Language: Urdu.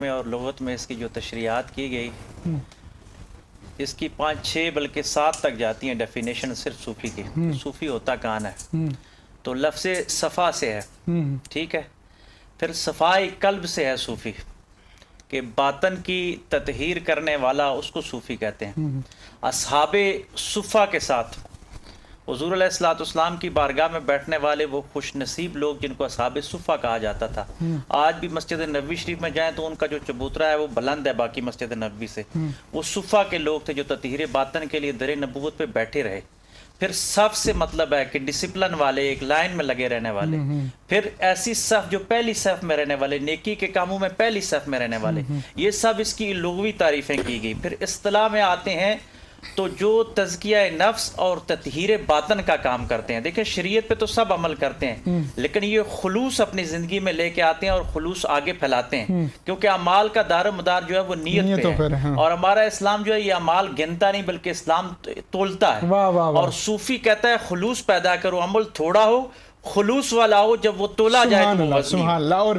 میں اور لغت میں اس کی جو تشریحات کی گئی اس کی 5-6 بلکہ 7 تک جاتی ہیں ڈیفینیشن صرف صوفی کی. صوفی ہوتا کون ہے؟ تو لفظ صفا سے ہے، ٹھیک ہے. پھر صفائی قلب سے ہے صوفی، کہ باطن کی تطہیر کرنے والا اس کو صوفی کہتے ہیں. اصحاب صفا کے ساتھ حضور علیہ السلام کی بارگاہ میں بیٹھنے والے وہ خوش نصیب لوگ جن کو اصحاب صفا کہا جاتا تھا. آج بھی مسجد نبوی شریف میں جائیں تو ان کا جو چبوترا ہے وہ بلند ہے باقی مسجد نبوی سے. وہ صفا کے لوگ تھے جو تطہیر باطن کے لیے در نبوت پہ بیٹھے رہے. پھر صف سے مطلب ہے کہ ڈسپلن والے، ایک لائن میں لگے رہنے والے. پھر ایسی صف جو پہلی صف میں رہنے والے، نیکی کے کاموں میں پہلی صف میں رہنے والے. یہ سب اس کی لغوی تعریفیں کی گئی. پھر اصطلاح میں آتے ہیں تو جو تزکیہ نفس اور تطہیر باطن کا کام کرتے ہیں. دیکھیں شریعت پہ تو سب عمل کرتے ہیں، لیکن یہ خلوص اپنی زندگی میں لے کے آتے ہیں اور خلوص آگے پھیلاتے ہیں، کیونکہ اعمال کا دار و مدار جو ہے وہ نیت پہ ہے. اور ہمارا اسلام جو ہے یہ اعمال گنتا نہیں بلکہ اسلام تولتا ہے. اور صوفی کہتا ہے خلوص پیدا کرو، عمل تھوڑا ہو خلوص والا ہو، جب وہ تولا جائے تو سبحان اللہ. اور